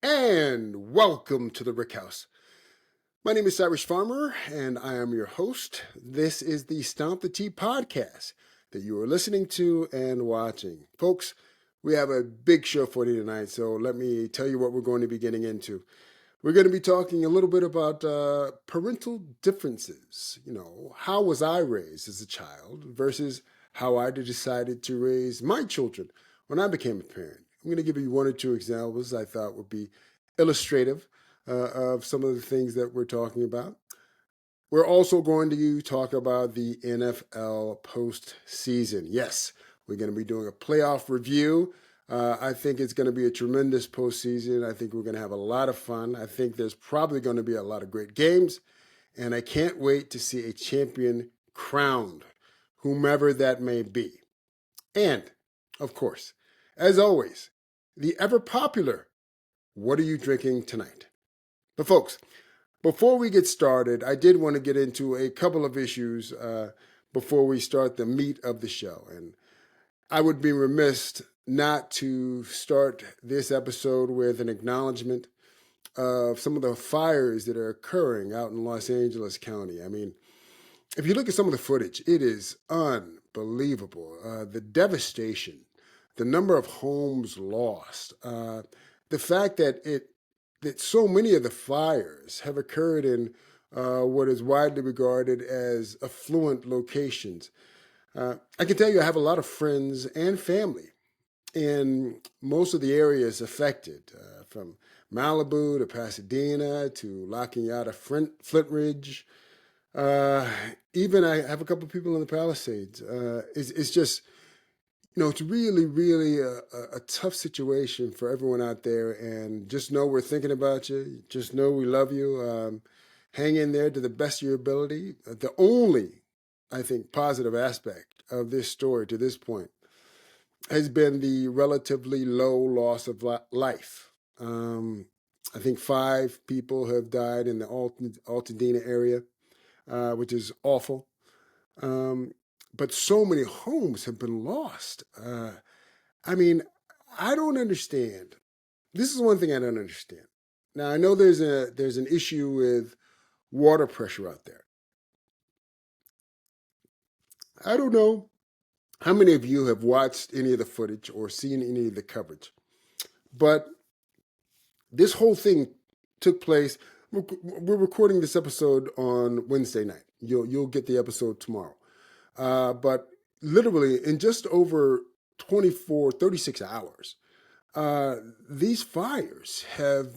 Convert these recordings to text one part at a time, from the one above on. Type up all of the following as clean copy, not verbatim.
And welcome to the Rick House. My name is Cyrus Farmer, and I am your host. This is the Stomp the Tea podcast that you are listening to and watching. Folks, we have a big show for you tonight, so let me tell you what we're going to be getting into. We're going to be talking a little bit about parental differences. How was I raised as a child versus how I decided to raise my children when I became a parent. I'm going to give you one or two examples I thought would be illustrative of some of the things that we're talking about. We're also going to talk about the NFL postseason. Yes, we're going to be doing a playoff review. I think it's going to be a tremendous postseason. I think we're going to have a lot of fun. I think there's probably going to be a lot of great games. And I can't wait to see a champion crowned, whomever that may be. And, of course, as always, the ever popular, what are you drinking tonight? But, folks, before we get started, I did want to get into a couple of issues before we start the meat of the show. And I would be remiss not to start this episode with an acknowledgement of some of the fires that are occurring out in Los Angeles County. I mean, if you look at some of the footage, it is unbelievable. The devastation, the number of homes lost, the fact that so many of the fires have occurred in what is widely regarded as affluent locations. I can tell you I have a lot of friends and family in most of the areas affected, from Malibu to Pasadena to La Cunada, Flint Ridge. Even I have a couple of people in the Palisades. It's just, it's really, really a tough situation for everyone out there. And just know we're thinking about you. Just know we love you. Hang in there to the best of your ability. The only, I think, positive aspect of this story to this point has been the relatively low loss of life. I think 5 people have died in the Altadena area, which is awful. But so many homes have been lost. I mean, I don't understand. This is one thing I don't understand. Now I know there's an issue with water pressure out there. I don't know how many of you have watched any of the footage or seen any of the coverage, but this whole thing took place. We're recording this episode on Wednesday night. You'll get the episode tomorrow. But literally in just over 36 hours, these fires have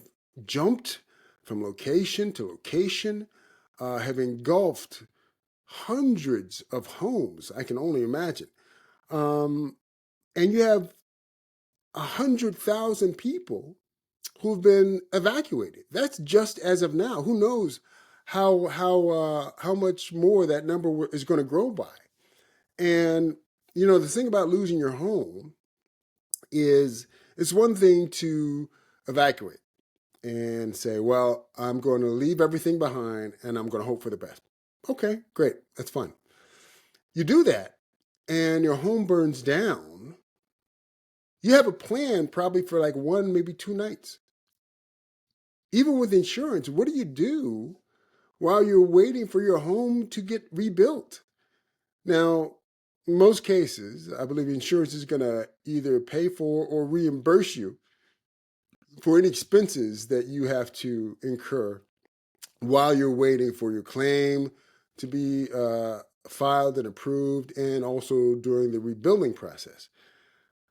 jumped from location to location, have engulfed hundreds of homes. I can only imagine. And you have 100,000 people who've been evacuated. That's just as of now. Who knows how much more that number is going to grow by? And the thing about losing your home is it's one thing to evacuate and say, well, I'm going to leave everything behind and I'm going to hope for the best. Okay, great. That's fine. You do that and your home burns down. You have a plan probably for like 1, maybe 2 nights. Even with insurance, what do you do while you're waiting for your home to get rebuilt? Now, in most cases, I believe insurance is going to either pay for or reimburse you for any expenses that you have to incur while you're waiting for your claim to be filed and approved, and also during the rebuilding process.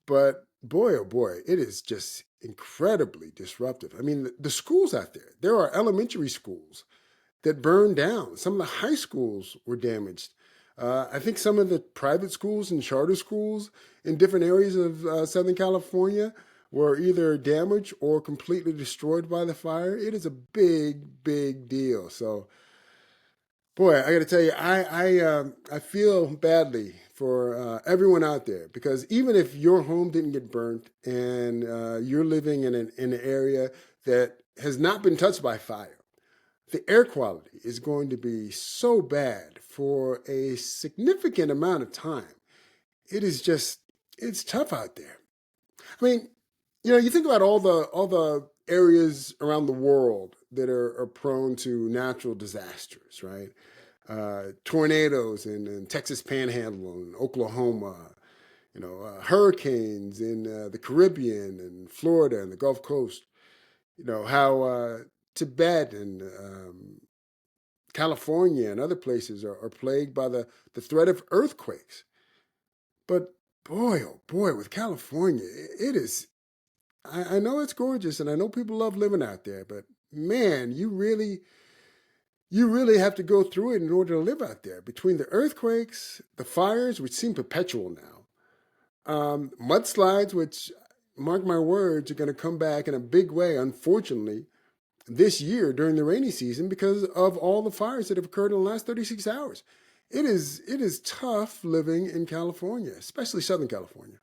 But boy, oh boy, it is just incredibly disruptive. I mean, the schools out there are elementary schools that burned down. Some of the high schools were damaged. I think some of the private schools and charter schools in different areas of Southern California were either damaged or completely destroyed by the fire. It is a big, big deal. So, boy, I got to tell you, I feel badly for everyone out there, because even if your home didn't get burnt and you're living in an area that has not been touched by fire, the air quality is going to be so bad for a significant amount of time. It's tough out there. I mean, you think about all the areas around the world that are prone to natural disasters, right? Tornadoes in Texas Panhandle and Oklahoma, hurricanes in the Caribbean and Florida and the Gulf Coast. How Tibet and California and other places are plagued by the threat of earthquakes. But boy, oh boy, with California, it is. I know it's gorgeous, and I know people love living out there. But man, you really have to go through it in order to live out there. Between the earthquakes, the fires, which seem perpetual now, mudslides, which, mark my words, are going to come back in a big way, unfortunately, this year during the rainy season because of all the fires that have occurred in the last 36 hours. It is tough living in California, especially Southern California.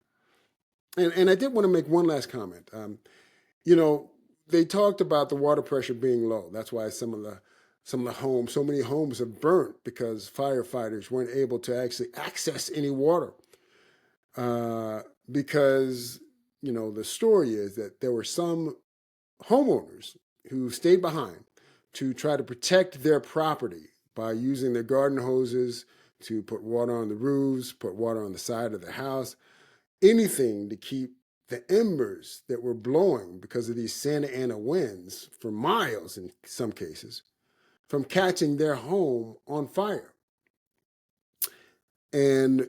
And I did want to make one last comment. They talked about the water pressure being low. That's why some of the homes, so many homes have burnt because firefighters weren't able to actually access any water. Because the story is that there were some homeowners who stayed behind to try to protect their property by using their garden hoses to put water on the roofs, put water on the side of the house, anything to keep the embers that were blowing because of these Santa Ana winds for miles in some cases from catching their home on fire. And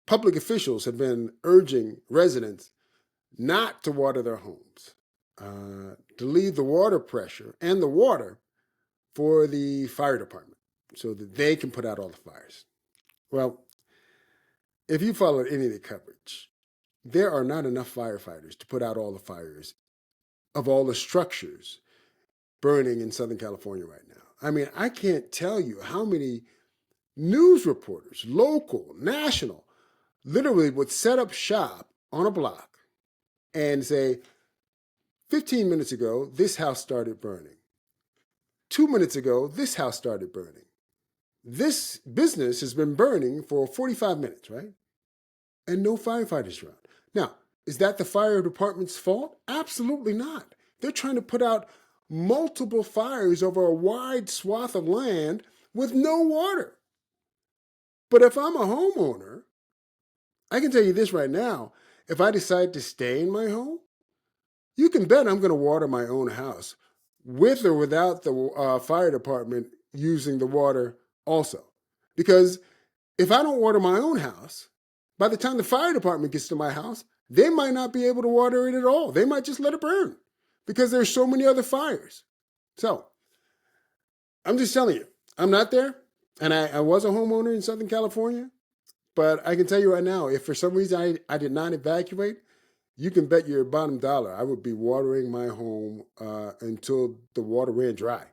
public officials have been urging residents not to water their homes, to leave the water pressure and the water for the fire department so that they can put out all the fires. Well, if you followed any of the coverage, there are not enough firefighters to put out all the fires of all the structures burning in Southern California right now. I mean, I can't tell you how many news reporters, local, national, literally would set up shop on a block and say, 15 minutes ago, this house started burning. 2 minutes ago, this house started burning. This business has been burning for 45 minutes, right? And no firefighters around. Now, is that the fire department's fault? Absolutely not. They're trying to put out multiple fires over a wide swath of land with no water. But if I'm a homeowner, I can tell you this right now. If I decide to stay in my home, you can bet I'm going to water my own house with or without the fire department using the water also. Because if I don't water my own house, by the time the fire department gets to my house, they might not be able to water it at all. They might just let it burn because there's so many other fires. So I'm just telling you, I'm not there. And I was a homeowner in Southern California. But I can tell you right now, if for some reason I did not evacuate, you can bet your bottom dollar I would be watering my home until the water ran dry.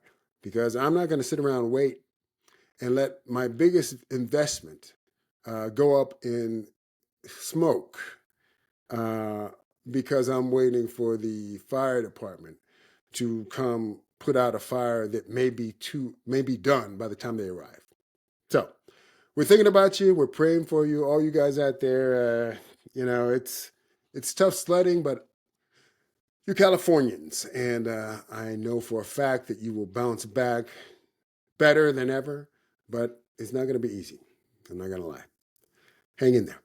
Because I'm not going to sit around and wait and let my biggest investment go up in smoke because I'm waiting for the fire department to come put out a fire that may be done by the time they arrive. So we're thinking about you. We're praying for you, all you guys out there. It's tough sledding, but you're Californians, and I know for a fact that you will bounce back better than ever. But it's not going to be easy. I'm not going to lie. Hang in there.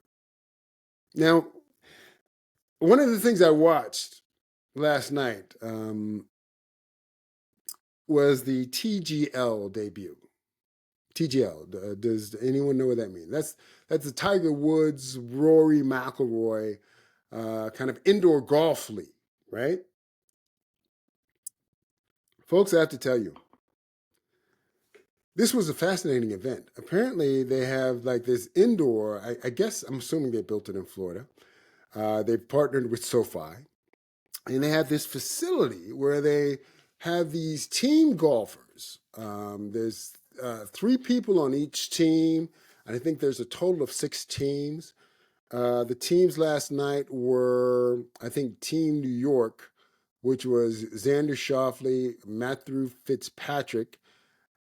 Now, one of the things I watched last night was the TGL debut. TGL. Does anyone know what that means? That's the Tiger Woods, Rory McIlroy kind of indoor golf league, right? Folks, I have to tell you, this was a fascinating event. Apparently, they have like this indoor. I guess I'm assuming they built it in Florida. They've partnered with SoFi, and they have this facility where they have these team golfers. There's 3 people on each team, and I think there's a total of 6 teams. The teams last night were, I think, Team New York, which was Xander Schauffele, Matthew Fitzpatrick,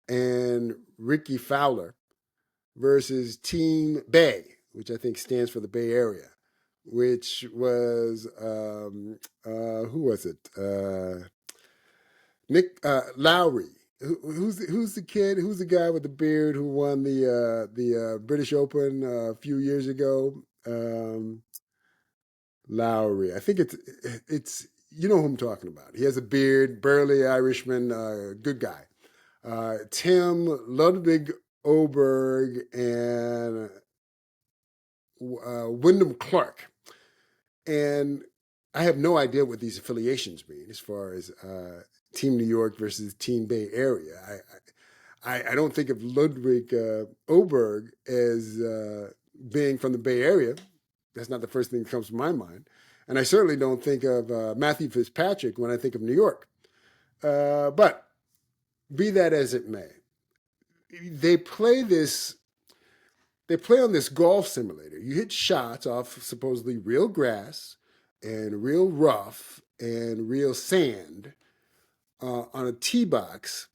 and Ricky Fowler, versus Team Bay, which I think stands for the Bay Area, which was who was it? Nick Lowry. Who's the kid? Who's the guy with the beard who won the British Open a few years ago? Lowry. I think it's you know who I'm talking about. He has a beard, burly Irishman, good guy. Tim Ludwig Oberg and Wyndham Clark. And I have no idea what these affiliations mean as far as Team New York versus Team Bay Area. I don't think of Ludwig Oberg as being from the Bay Area. That's not the first thing that comes to my mind. And I certainly don't think of Matthew Fitzpatrick when I think of New York. But be that as it may, they play this. They play on this golf simulator. You hit shots off supposedly real grass and real rough and real sand on a tee box,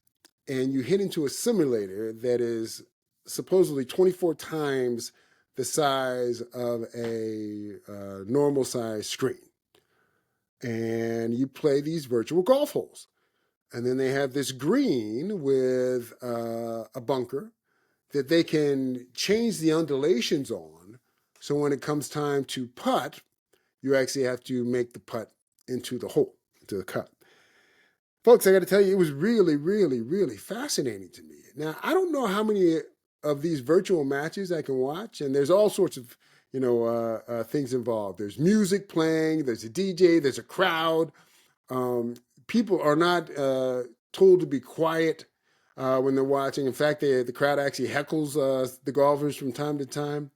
and you hit into a simulator that is supposedly 24 times the size of a normal size screen. And you play these virtual golf holes. And then they have this green with a bunker that they can change the undulations on. So when it comes time to putt, you actually have to make the putt into the hole, into the cup. Folks, I got to tell you, it was really, really, really fascinating to me. Now, I don't know how many of these virtual matches I can watch, and there's all sorts of things involved. There's music playing, there's a DJ, there's a crowd. People are not told to be quiet when they're watching. In fact, the crowd actually heckles the golfers from time to time.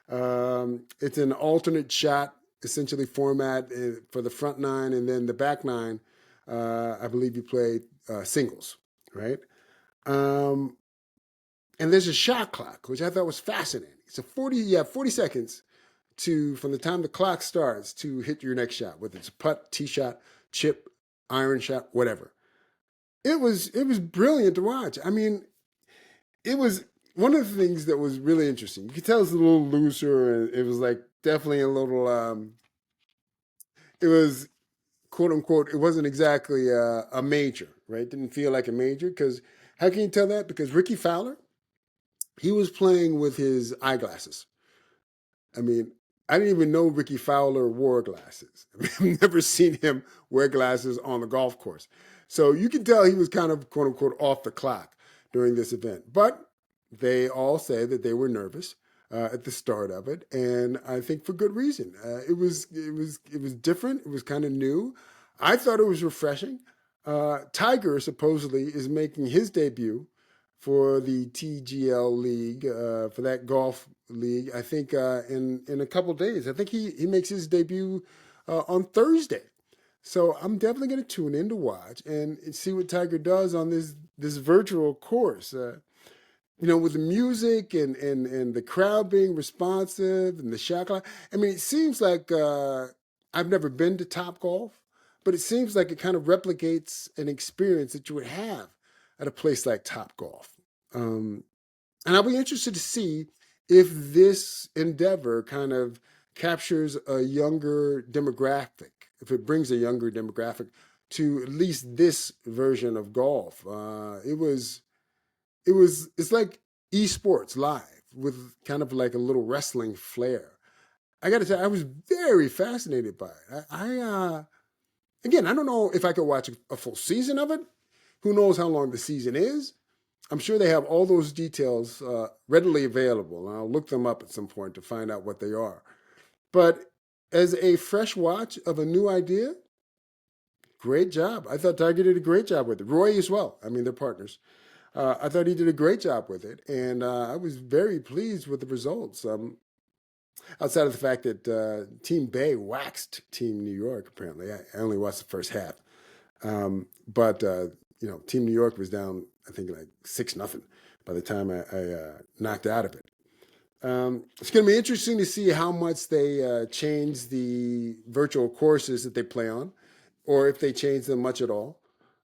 It's an alternate shot, essentially, format for the front nine, and then the back nine, I believe you play singles, right? Um, and there's a shot clock, which I thought was fascinating. So you have 40 seconds from the time the clock starts to hit your next shot, whether it's a putt, tee shot, chip, iron shot, whatever. It was brilliant to watch. I mean, it was one of the things that was really interesting. You could tell it's a little looser, and it was like definitely a little. It was quote unquote. It wasn't exactly a major, right? Didn't feel like a major because how can you tell that? Because Ricky Fowler, he was playing with his eyeglasses. I mean, I didn't even know Ricky Fowler wore glasses. I mean, I've never seen him wear glasses on the golf course. So you can tell he was kind of quote unquote off the clock during this event. But they all say that they were nervous at the start of it, and I think for good reason. It was different. It was kind of new. I thought it was refreshing. Tiger supposedly is making his debut for the TGL League, for that golf league. I think in a couple days. I think he makes his debut on Thursday. So I'm definitely going to tune in to watch and see what Tiger does on this virtual course. With the music and the crowd being responsive and the shot clock. I mean, it seems like I've never been to Top Golf, but it seems like it kind of replicates an experience that you would have at a place like Top Golf. Um, and I'll be interested to see if this endeavor kind of captures a younger demographic, if it brings a younger demographic to at least this version of golf. It's like esports live with kind of like a little wrestling flair. I got to tell you, I was very fascinated by it. Again, I don't know if I could watch a full season of it. Who knows how long the season is? I'm sure they have all those details readily available, and I'll look them up at some point to find out what they are. But as a fresh watch of a new idea, great job. I thought Tiger did a great job with it. Roy as well. I mean, they're partners. I thought he did a great job with it, and I was very pleased with the results. Outside of the fact that Team Bay waxed Team New York, apparently. I only watched the first half. But Team New York was down, I think, like 6-0 by the time I knocked out of it. It's going to be interesting to see how much they change the virtual courses that they play on, or if they change them much at all.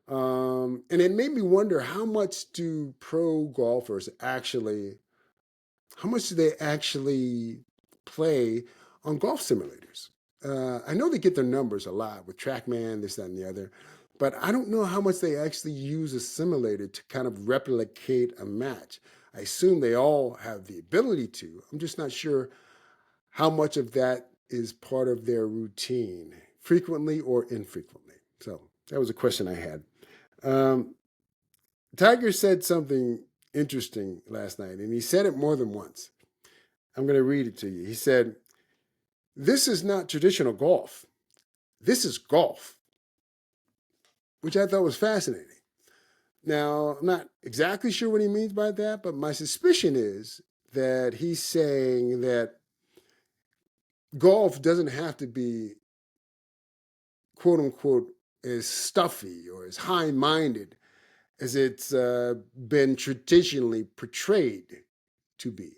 And it made me wonder how much do pro golfers how much do they actually play on golf simulators. I know they get their numbers a lot with TrackMan, this, that, and the other, but I don't know how much they actually use a simulator to kind of replicate a match. I assume they all have the ability to. I'm just not sure how much of that is part of their routine, frequently or infrequently. So that was a question I had. Um, Tiger said something interesting last night, and he said it more than once. I'm going to read it to you. He said, "This is not traditional golf. This is golf," which I thought was fascinating. Now, I'm not exactly sure what he means by that, but my suspicion is that he's saying that golf doesn't have to be, quote unquote, as stuffy or as high minded as it's been traditionally portrayed to be.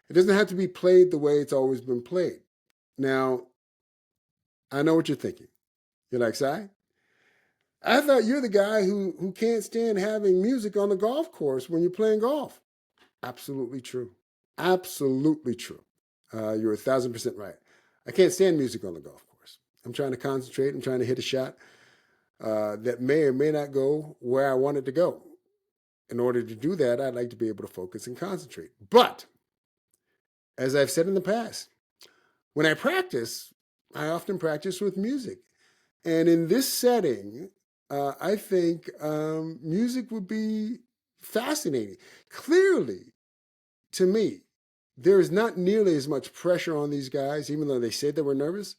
It doesn't have to be played the way it's always been played. Now, I know what you're thinking. You're like, "Si, I thought you're the guy who can't stand having music on the golf course when you're playing golf." Absolutely true. Absolutely true. You're 1,000% right. I can't stand music on the golf course. I'm trying to concentrate. I'm trying to hit a shot that may or may not go where I want it to go. In order to do that, I'd like to be able to focus and concentrate. But as I've said in the past, when I practice, I often practice with music. And in this setting, I think music would be fascinating. Clearly, to me, there is not nearly as much pressure on these guys, even though they said they were nervous,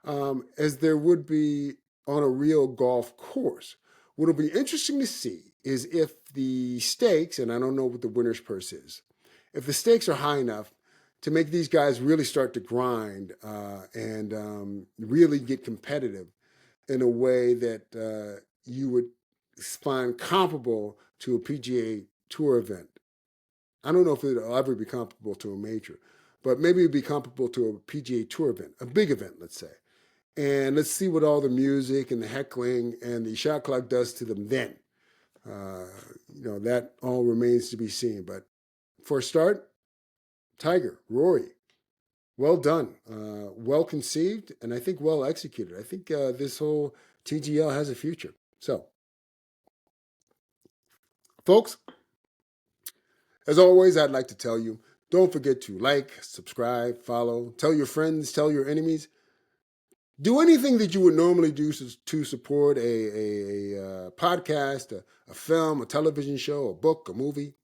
as there would be on a real golf course. What will be interesting to see is if the stakes, and I don't know what the winner's purse is, if the stakes are high enough to make these guys really start to grind and really get competitive in a way that you would find comparable to a PGA Tour event. I don't know if it'll ever be comparable to a major, but maybe it'd be comparable to a PGA Tour event, a big event, let's say. And let's see what all the music and the heckling and the shot clock does to them then. Uh, that all remains to be seen. But for a start, Tiger, Rory, well done, well conceived, and I think well executed. I think this whole TGL has a future. So, folks, as always, I'd like to tell you, don't forget to like, subscribe, follow, tell your friends, tell your enemies. Do anything that you would normally do to support a podcast, a film, a television show, a book, a movie.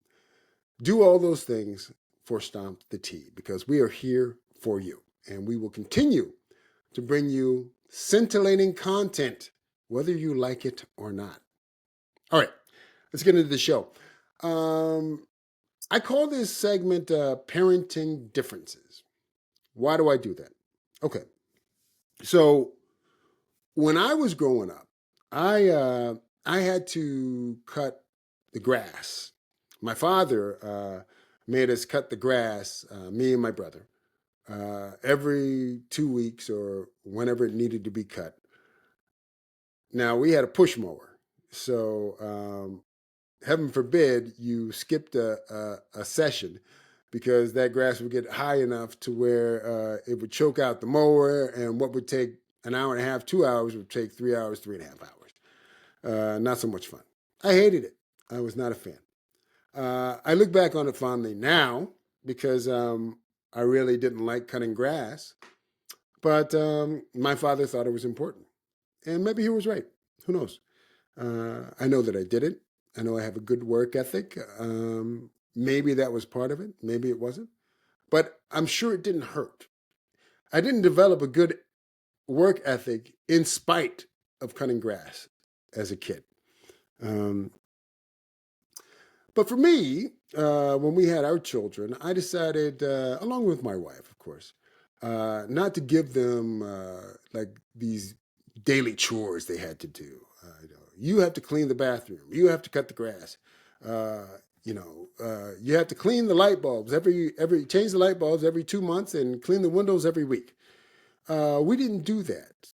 Do all those things for Stomp the T, because we are here for you. And we will continue to bring you scintillating content, whether you like it or not. All right, let's get into the show. I call this segment Parenting Differences. Why do I do that? Okay, so when I was growing up, I had to cut the grass. My father made us cut the grass, me and my brother, every 2 weeks or whenever it needed to be cut. Now we had a push mower, so heaven forbid you skipped a session because that grass would get high enough to where it would choke out the mower, and what would take an hour and a half, 2 hours would take 3 hours, 3.5 hours. Not so much fun. I hated it. I was not a fan. I look back on it fondly now because I really didn't like cutting grass, but my father thought it was important. And maybe he was right. Who knows? I know that I did it. I know I have a good work ethic. Maybe that was part of it. Maybe it wasn't. But I'm sure it didn't hurt. I didn't develop a good work ethic in spite of cutting grass as a kid. But for me, when we had our children, I decided, along with my wife, of course, not to give them like these daily chores they had to do. You have to clean the bathroom. You have to cut the grass. You have to clean the light bulbs change the light bulbs every 2 months and clean the windows every week. We didn't do that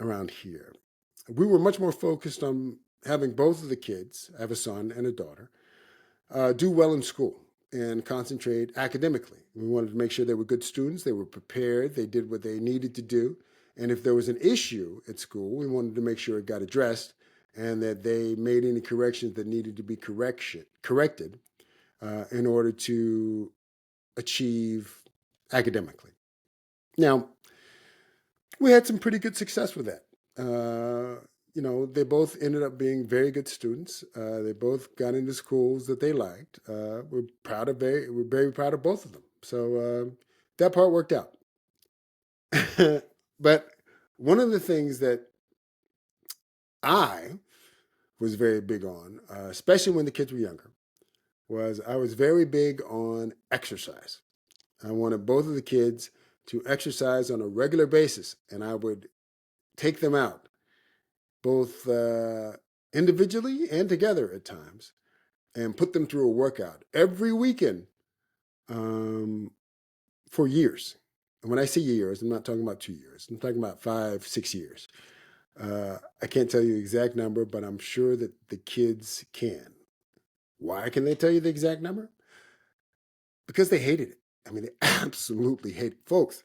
around here. We were much more focused on having both of the kids, I have a son and a daughter, do well in school. and concentrate academically. We wanted to make sure they were good students, they were prepared, they did what they needed to do. And if there was an issue at school, we wanted to make sure it got addressed and that they made any corrections that needed to be corrected in order to achieve academically. Now, we had some pretty good success with that. They both ended up being very good students. They both got into schools that they liked. We're very proud of both of them. So that part worked out. But one of the things that I was very big on, especially when the kids were younger, was I was very big on exercise. I wanted both of the kids to exercise on a regular basis, and I would take them out, both individually and together at times, and put them through a workout every weekend for years. And when I say years, I'm not talking about 2 years. I'm talking about 5, 6 years. I can't tell you the exact number, but I'm sure that the kids can. Why can they tell you the exact number? Because they hated it. I mean, they absolutely hate it. Folks,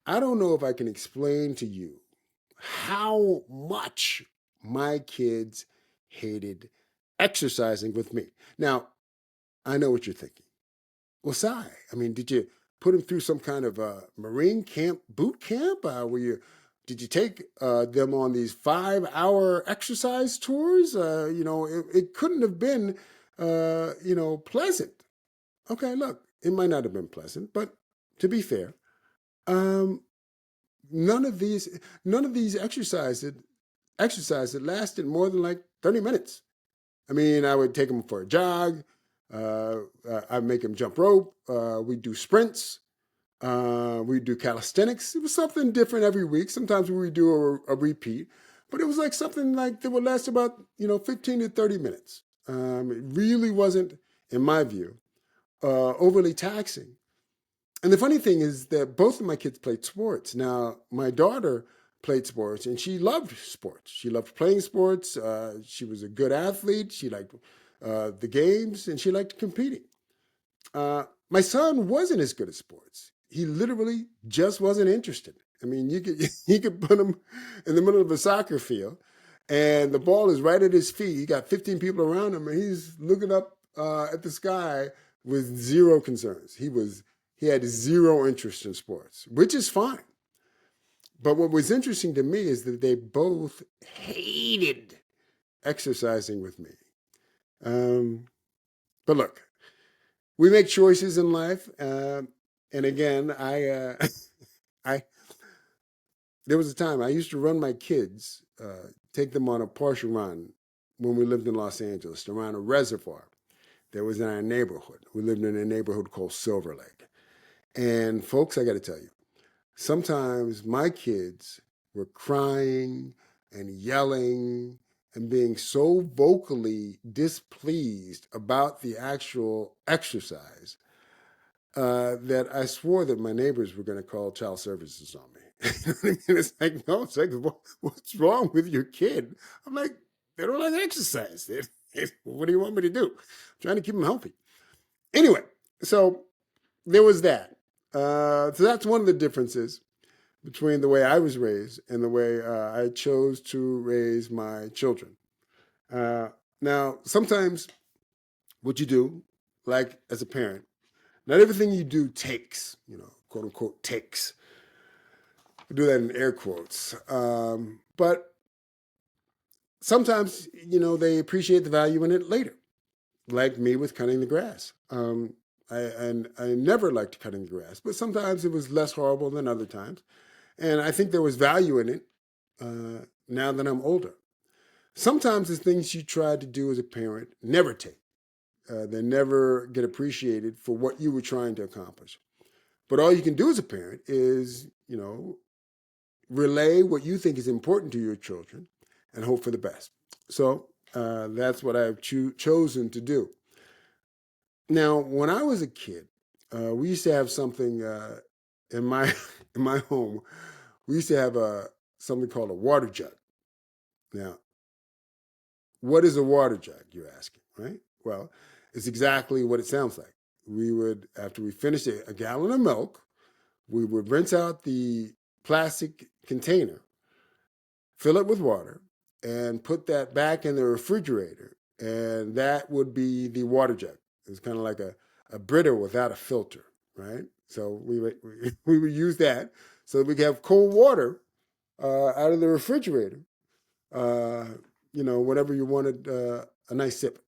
I don't know if I can explain to you how much my kids hated exercising with me. Now, I know what you're thinking. Well, Cy, I mean, did you put them through some kind of Marine camp, boot camp? Did you take them on these 5-hour exercise tours? It couldn't have been, pleasant. Okay, look, it might not have been pleasant, but to be fair, none of these exercises lasted more than like 30 minutes. I mean, I would take them for a jog. I'd make them jump rope. We'd do sprints. We'd do calisthenics. It was something different every week. Sometimes we would do a repeat, but it was like something like that would last about 15 to 30 minutes. It really wasn't, in my view, overly taxing. And the funny thing is that both of my kids played sports. Now, my daughter played sports and she loved sports. She loved playing sports. She was a good athlete. She liked the games and she liked competing. My son wasn't as good at sports. He literally just wasn't interested. I mean, you could put him in the middle of a soccer field and the ball is right at his feet. He got 15 people around him and he's looking up at the sky with zero concerns. He had zero interest in sports, which is fine. But what was interesting to me is that they both hated exercising with me. But look, we make choices in life. And again, I there was a time I used to run my kids, take them on a partial run when we lived in Los Angeles around a reservoir that was in our neighborhood. We lived in a neighborhood called Silver Lake. And folks, I got to tell you, sometimes my kids were crying and yelling and being so vocally displeased about the actual exercise that I swore that my neighbors were going to call child services on me. You know what I mean? It's like, no, it's like, what's wrong with your kid? I'm like, they don't like exercise. What do you want me to do? I'm trying to keep them healthy. Anyway, so there was that. So that's one of the differences between the way I was raised and the way I chose to raise my children. Now, sometimes what you do, like as a parent, not everything you do takes, quote unquote, takes. I do that in air quotes. But sometimes, they appreciate the value in it later, like me with cutting the grass. I never liked cutting the grass, but sometimes it was less horrible than other times. And I think there was value in it now that I'm older. Sometimes the things you try to do as a parent never take. They never get appreciated for what you were trying to accomplish. But all you can do as a parent is, relay what you think is important to your children and hope for the best. So that's what I've chosen to do. Now, when I was a kid, we used to have something in my in my home. We used to have something called a water jug. Now, what is a water jug? You're asking, right? Well, It's exactly what it sounds like. We would, after we finished a gallon of milk, we would rinse out the plastic container, fill it with water, and put that back in the refrigerator. And that would be the water jug. It's kind of like a Brita without a filter, right? So we would use that so that we could have cold water out of the refrigerator, uh, whenever you wanted a nice sip.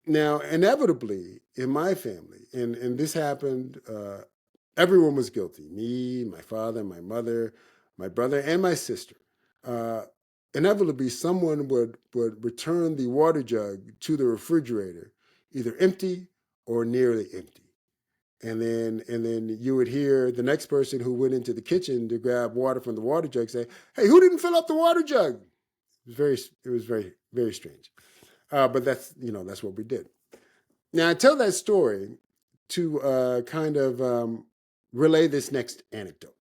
Now, inevitably, in my family, and this happened, everyone was guilty. Me, my father, my mother, my brother, and my sister. Uh, Inevitably, someone would return the water jug to the refrigerator, either empty or nearly empty. And then you would hear the next person who went into the kitchen to grab water from the water jug say, "Hey, who didn't fill up the water jug?" It was very, very strange. But that's what we did. Now I tell that story to kind of relay this next anecdote.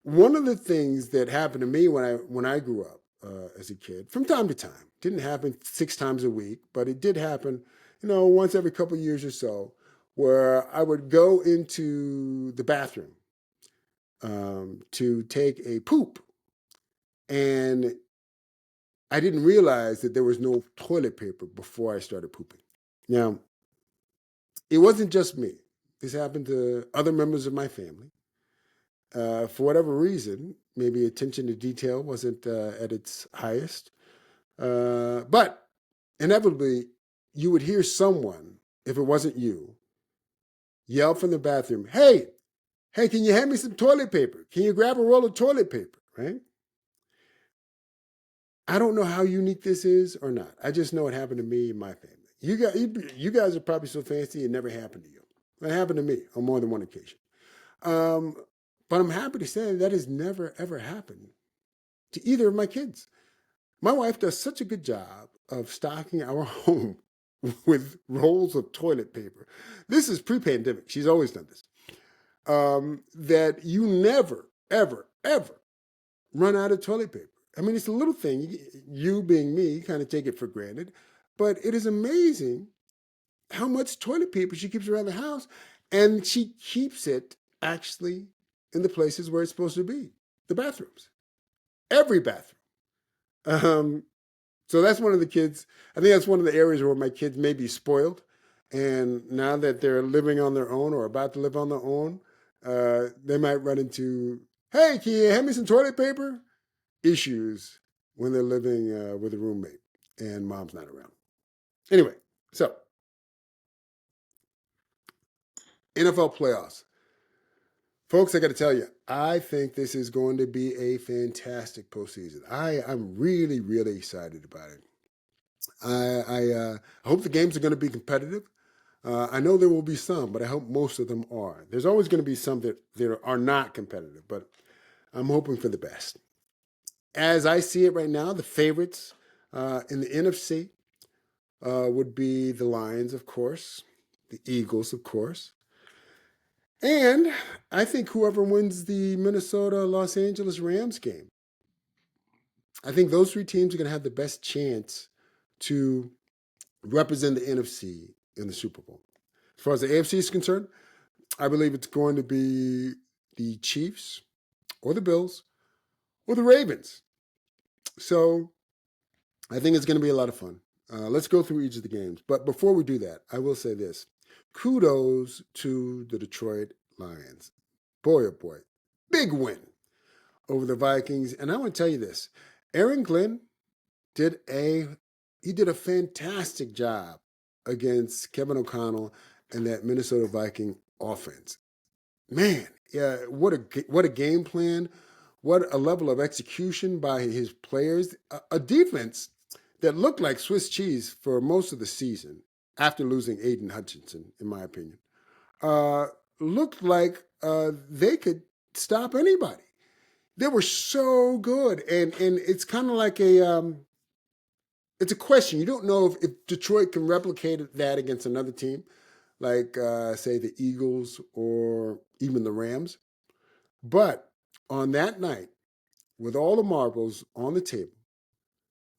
One of the things that happened to me when I grew up as a kid, from time to time, didn't happen 6 times a week, but it did happen, once every couple of years or so, where I would go into the bathroom to take a poop, and I didn't realize that there was no toilet paper before I started pooping. Now, it wasn't just me. This happened to other members of my family. For whatever reason, maybe attention to detail wasn't at its highest. But inevitably, you would hear someone, if it wasn't you, yell from the bathroom, hey, can you hand me some toilet paper? Can you grab a roll of toilet paper, right? I don't know how unique this is or not. I just know it happened to me and my family. You guys are probably so fancy it never happened to you. It happened to me on more than one occasion. Um, but I'm happy to say that has never, ever happened to either of my kids. My wife does such a good job of stocking our home with rolls of toilet paper. This is pre-pandemic. She's always done this. That you never, ever, ever run out of toilet paper. I mean, it's a little thing. You being me, kind of take it for granted. But it is amazing how much toilet paper she keeps around the house. And she keeps it actually in the places where it's supposed to be, the bathrooms, every bathroom. Um, so that's one of the kids. I think that's one of the areas where my kids may be spoiled. And now that they're living on their own or about to live on their own, they might run into, hey, can you hand me some toilet paper? Issues when they're living with a roommate and mom's not around. Anyway, so NFL playoffs. Folks, I got to tell you, I think this is going to be a fantastic postseason. I'm really, really excited about it. I hope the games are going to be competitive. I know there will be some, but I hope most of them are. There's always going to be some that are not competitive, but I'm hoping for the best. As I see it right now, the favorites in the NFC would be the Lions, of course, the Eagles, of course. And I think whoever wins the Minnesota Los Angeles Rams game, I think those three teams are going to have the best chance to represent the NFC in the Super Bowl. As far as the AFC is concerned, I believe it's going to be the Chiefs or the Bills or the Ravens. So I think it's going to be a lot of fun. Let's go through each of the games. But before we do that, I will say this. Kudos to the Detroit Lions. Boy, oh boy. Big win over the Vikings. And I want to tell you this. Aaron Glenn did a fantastic job against Kevin O'Connell and that Minnesota Viking offense. Man, yeah, what a game plan. What a level of execution by his players. A defense that looked like Swiss cheese for most of the season after losing Aiden Hutchinson, in my opinion. Uh, Looked like they could stop anybody. They were so good, and it's kind of like it's a question. You don't know if Detroit can replicate that against another team, like say the Eagles or even the Rams. But on that night, with all the marbles on the table,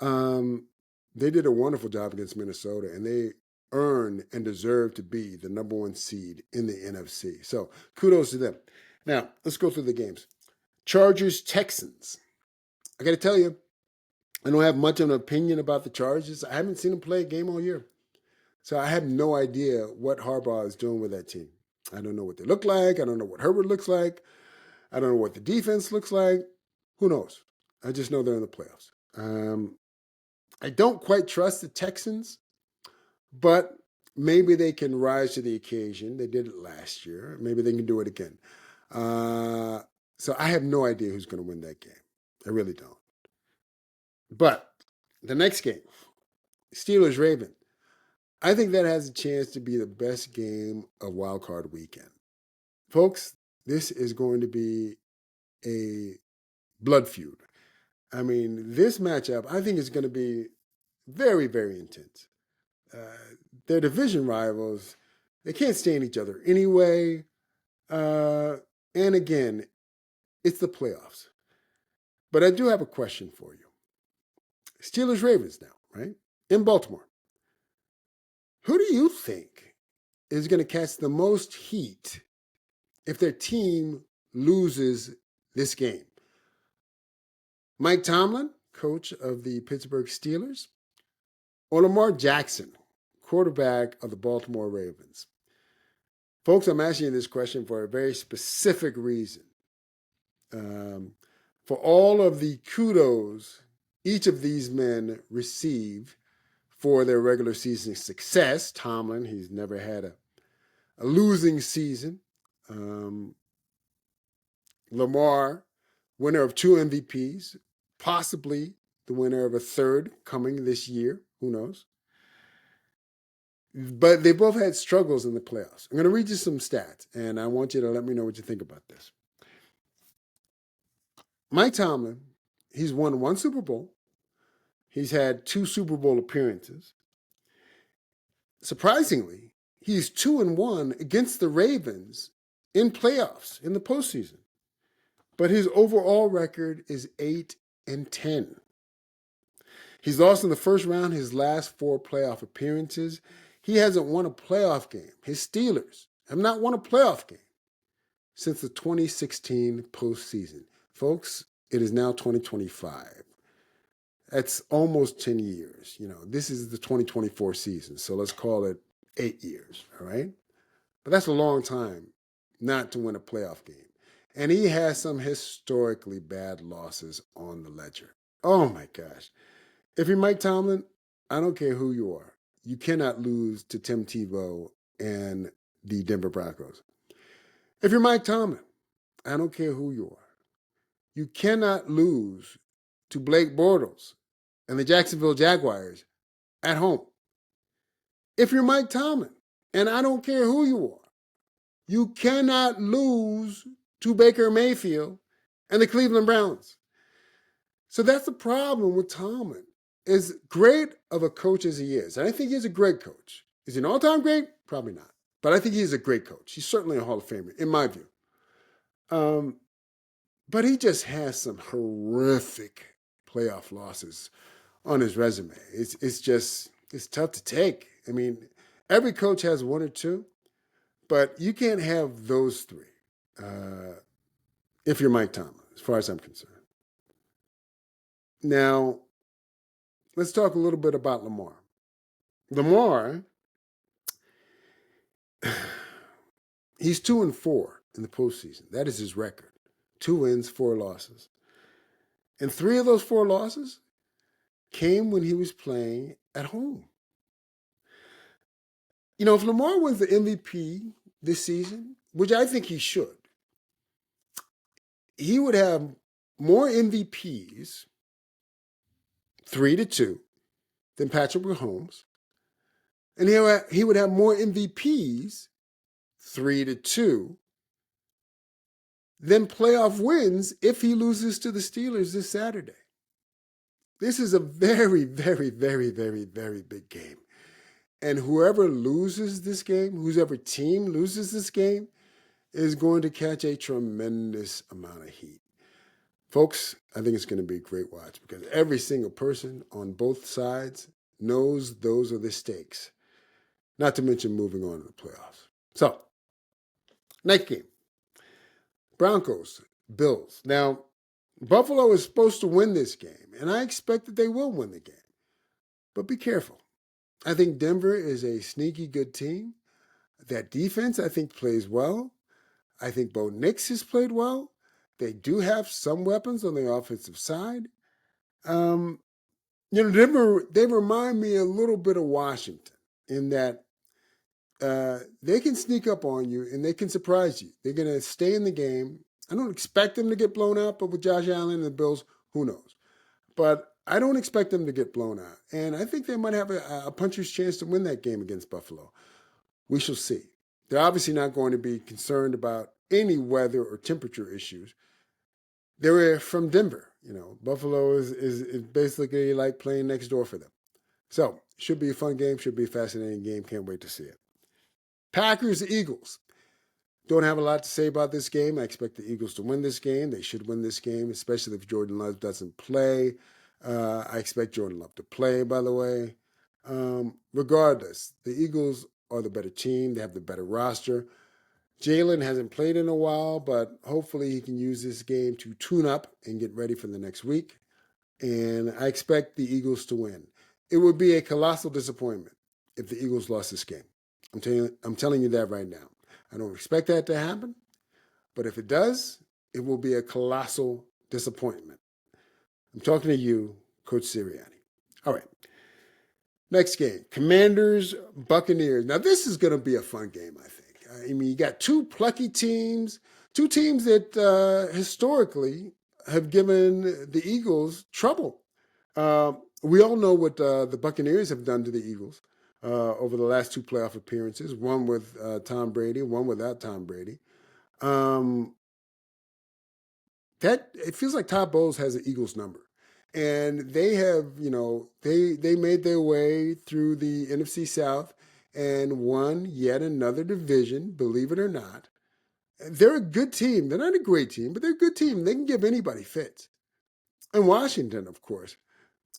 um, they did a wonderful job against Minnesota, and earn and deserve to be the number one seed in the NFC. So kudos to them. Now, let's go through the games. Chargers, Texans. I got to tell you, I don't have much of an opinion about the Chargers. I haven't seen them play a game all year. So I have no idea what Harbaugh is doing with that team. I don't know what they look like. I don't know what Herbert looks like. I don't know what the defense looks like. Who knows? I just know they're in the playoffs. I don't quite trust the Texans, but maybe they can rise to the occasion. They did it last year. Maybe they can do it again. So I have no idea who's going to win that game. I really don't. But the next game, Steelers-Ravens. I think that has a chance to be the best game of Wild Card Weekend. Folks, this is going to be a blood feud. I mean, this matchup, I think, is going to be very, very intense. They're division rivals. They can't stand each other anyway. And again, it's the playoffs. But I do have a question for you. Steelers-Ravens now, right? In Baltimore. Who do you think is going to catch the most heat if their team loses this game? Mike Tomlin, coach of the Pittsburgh Steelers, or Lamar Jackson, quarterback of the Baltimore Ravens? Folks, I'm asking you this question for a very specific reason. For all of the kudos each of these men receive for their regular season success. Tomlin, he's never had a losing season. Lamar, winner of 2 MVPs, possibly the winner of a third coming this year. Who knows? But they both had struggles in the playoffs. I'm going to read you some stats, and I want you to let me know what you think about this. Mike Tomlin, he's won 1 Super Bowl. He's had 2 Super Bowl appearances. Surprisingly, he's 2-1 against the Ravens in playoffs in the postseason. But his overall record is 8-10. He's lost in the first round his last 4 playoff appearances. He hasn't won a playoff game. His Steelers have not won a playoff game since the 2016 postseason. Folks, it is now 2025. That's almost 10 years. This is the 2024 season, so let's call it 8 years, all right? But that's a long time not to win a playoff game. And he has some historically bad losses on the ledger. Oh my gosh. If you're Mike Tomlin, I don't care who you are. You cannot lose to Tim Tebow and the Denver Broncos. If you're Mike Tomlin, I don't care who you are. You cannot lose to Blake Bortles and the Jacksonville Jaguars at home. If you're Mike Tomlin, and I don't care who you are, you cannot lose to Baker Mayfield and the Cleveland Browns. So that's the problem with Tomlin. As great of a coach as he is, and I think he's a great coach. Is he an all-time great? Probably not. But I think he's a great coach. He's certainly a Hall of Famer, in my view. But he just has some horrific playoff losses on his resume. It's tough to take. I mean, every coach has 1 or 2, but you can't have those 3 if you're Mike Tomlin, as far as I'm concerned. Now, let's talk a little bit about Lamar. Lamar, he's 2-4 in the postseason. That is his record. 2 wins, 4 losses. And 3 of those 4 losses came when he was playing at home. If Lamar wins the MVP this season, which I think he should, he would have more MVPs, 3-2, than Patrick Mahomes. And he would have more MVPs, 3-2, than playoff wins if he loses to the Steelers this Saturday. This is a very, very, very, very, very big game. And whoever loses this game, whoever team loses this game, is going to catch a tremendous amount of heat. Folks, I think it's going to be a great watch because every single person on both sides knows those are the stakes. not to mention moving on to the playoffs. So, next game, Broncos, Bills. Now, Buffalo is supposed to win this game, and I expect that they will win the game. But be careful. I think Denver is a sneaky good team. That defense, I think, plays well. I think Bo Nix has played well. They do have some weapons on the offensive side. Denver, they remind me a little bit of Washington in that they can sneak up on you and they can surprise you. They're going to stay in the game. I don't expect them to get blown out, but with Josh Allen and the Bills, who knows? But I don't expect them to get blown out. And I think they might have a puncher's chance to win that game against Buffalo. We shall see. They're obviously not going to be concerned about any weather or temperature issues. They're from Denver. Buffalo is basically like playing next door for them. So, should be a fun game, should be a fascinating game. Can't wait to see it. Packers, Eagles. Don't have a lot to say about this game. I expect the Eagles to win this game. They should win this game, especially if Jordan Love doesn't play. I expect Jordan Love to play, by the way. Regardless, the Eagles are the better team. They have the better roster. Jalen hasn't played in a while, but hopefully he can use this game to tune up and get ready for the next week. And I expect the Eagles to win. It would be a colossal disappointment if the Eagles lost this game. I'm telling you that right now. I don't expect that to happen, but if it does, it will be a colossal disappointment. I'm talking to you, Coach Sirianni. All right. Next game, Commanders, Buccaneers. Now, this is going to be a fun game, I think. I mean, you got two plucky teams, two teams that historically have given the Eagles trouble. We all know what the Buccaneers have done to the Eagles over the last two playoff appearances, one with Tom Brady, one without Tom Brady. It feels like Todd Bowles has the Eagles number. And they have, they made their way through the NFC South and won yet another division, believe it or not. They're a good team. They're not a great team, but they're a good team. They can give anybody fits. And Washington, of course.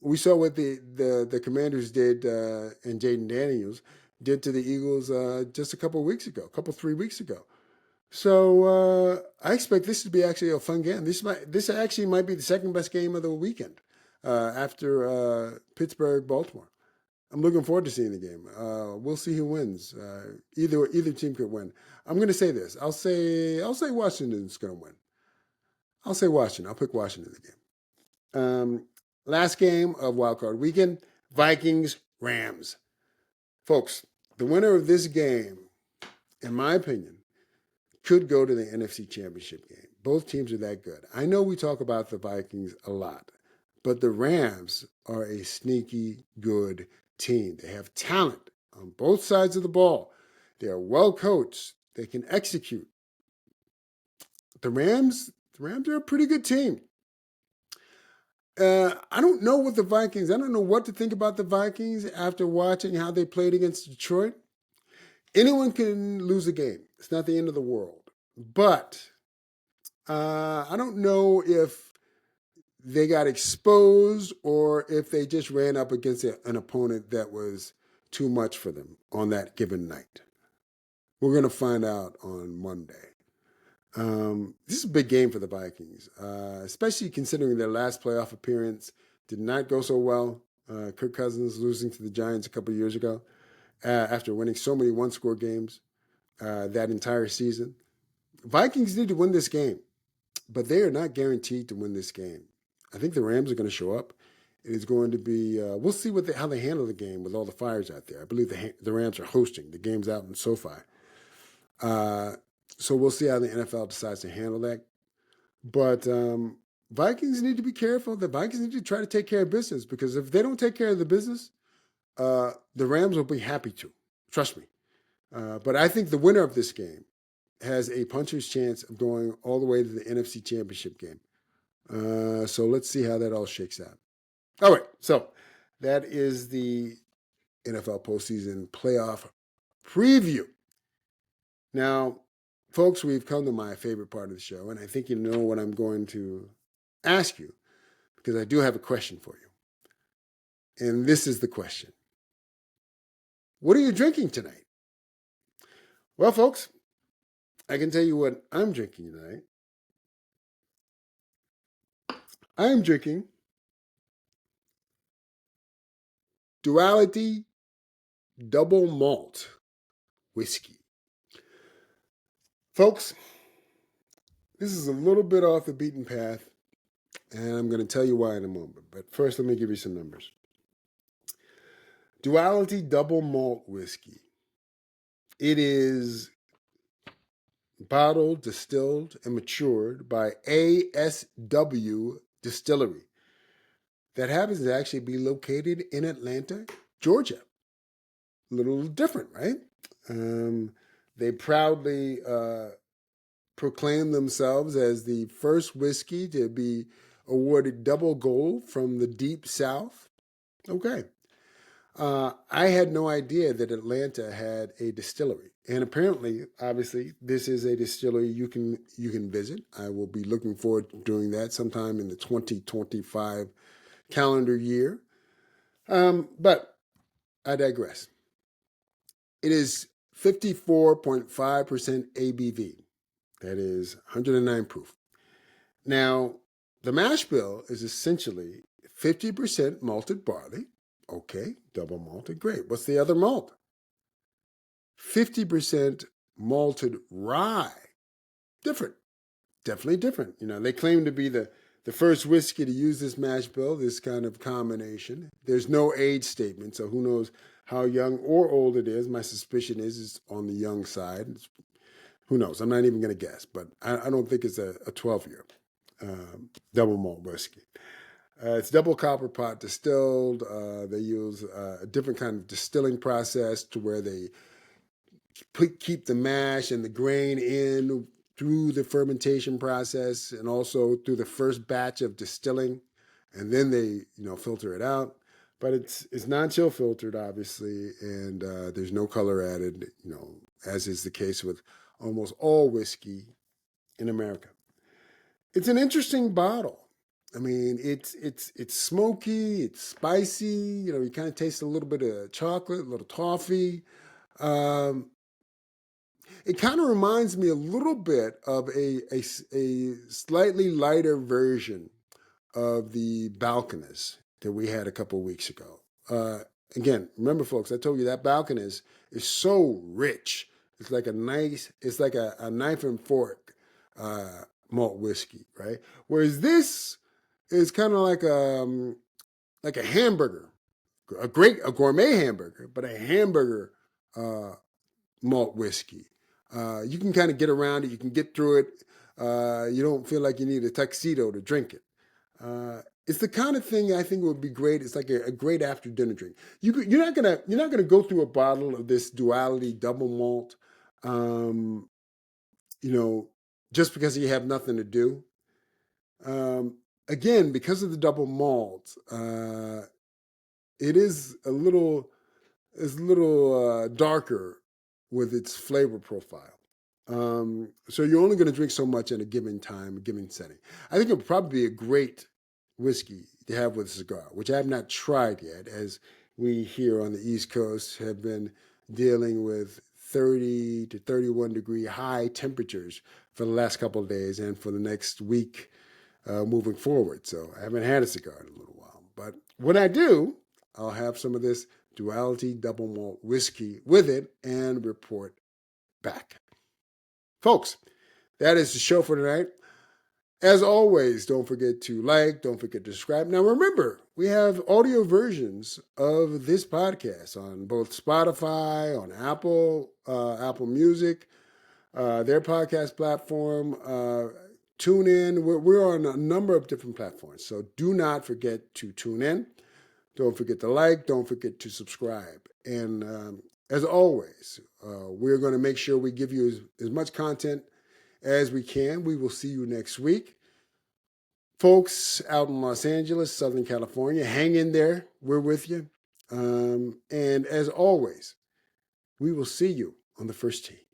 We saw what the Commanders did and Jaden Daniels did to the Eagles just a couple 3 weeks ago. So I expect this to be actually a fun game. This actually might be the second best game of the weekend after Pittsburgh, Baltimore. I'm looking forward to seeing the game. We'll see who wins. Either team could win. I'm going to say this. I'll say Washington's going to win. I'll say Washington. I'll pick Washington in the game. Last game of Wild Card Weekend: Vikings, Rams. Folks, the winner of this game, in my opinion, could go to the NFC Championship game. Both teams are that good. I know we talk about the Vikings a lot, but the Rams are a sneaky good team. They have talent on both sides of the ball. They are well coached. They can execute. The Rams are a pretty good team. I don't know what to think about the Vikings after watching how they played against Detroit. Anyone can lose a game. It's not the end of the world. But I don't know if they got exposed or if they just ran up against an opponent that was too much for them on that given night. We're going to find out on Monday. This is a big game for the Vikings, especially considering their last playoff appearance did not go so well. Kirk Cousins losing to the Giants a couple of years ago after winning so many one-score games that entire season. Vikings need to win this game, but they are not guaranteed to win this game. I think the Rams are going to show up. It is going to be, we'll see how they handle the game with all the fires out there. I believe the Rams are hosting. The game's out in SoFi. So we'll see how the NFL decides to handle that. But Vikings need to be careful. The Vikings need to try to take care of business, because if they don't take care of the business, the Rams will be happy to. Trust me. But I think the winner of this game has a puncher's chance of going all the way to the NFC Championship game. So let's see how that all shakes out. All right, so that is the NFL postseason playoff preview. Now, folks, we've come to my favorite part of the show, and I think you know what I'm going to ask you, because I do have a question for you. And this is the question. What are you drinking tonight? Well, folks, I can tell you what I'm drinking tonight. I am drinking Duality Double Malt Whiskey. Folks, this is a little bit off the beaten path, and I'm going to tell you why in a moment. But first, let me give you some numbers. Duality Double Malt Whiskey. It is bottled, distilled, and matured by ASW Distillery. That happens to actually be located in Atlanta, Georgia. A little different, right? They proudly proclaim themselves as the first whiskey to be awarded double gold from the Deep South. Okay. I had no idea that Atlanta had a distillery, and apparently, obviously, this is a distillery you can visit. I will be looking forward to doing that sometime in the 2025 calendar year. But I digress. It is 54.5% ABV. That is 109 proof. Now, the mash bill is essentially 50% malted barley. Okay, double malted, great. What's the other malt? 50% malted rye. Different, definitely different. You know, they claim to be the first whiskey to use this mash bill, this kind of combination. There's no age statement, so who knows how young or old it is. My suspicion is it's on the young side. Who knows? I'm not even going to guess, but I don't think it's a 12-year double malt whiskey. It's double copper pot distilled. They use a different kind of distilling process to where they keep the mash and the grain in through the fermentation process and also through the first batch of distilling, and then they filter it out. But it's non-chill filtered, obviously, and there's no color added, as is the case with almost all whiskey in America. It's an interesting bottle. I mean, it's smoky, it's spicy. You kind of taste a little bit of chocolate, a little toffee. It kind of reminds me a little bit of a slightly lighter version of the Balcones that we had a couple weeks ago. Again, remember, folks, I told you that Balcones is so rich. It's like a knife and fork malt whiskey, right? Whereas this is kind of like a hamburger, a gourmet hamburger, but a hamburger malt whiskey. You can kind of get around it. You can get through it. You don't feel like you need a tuxedo to drink it. It's the kind of thing I think would be great. It's like a great after dinner drink. You're not gonna go through a bottle of this Duality double malt, just because you have nothing to do. Again, because of the double malt, it is a little darker with its flavor profile. So you're only going to drink so much at a given time, a given setting. I think it would probably be a great whiskey to have with a cigar, which I have not tried yet, as we here on the East Coast have been dealing with 30 to 31 degree high temperatures for the last couple of days and for the next week moving forward. So I haven't had a cigar in a little while. But when I do, I'll have some of this Duality double malt whiskey with it and report back. Folks, that is the show for tonight. As always, don't forget to don't forget to subscribe. Now remember, we have audio versions of this podcast on both Spotify, on Apple Music, their podcast platform, TuneIn. We're on a number of different platforms, so do not forget to tune in. Don't forget to don't forget to subscribe. And as always, we're going to make sure we give you as much content as we can. We will see you next week. Folks out in Los Angeles, Southern California, hang in there. We're with you. And as always, we will see you on the first tee.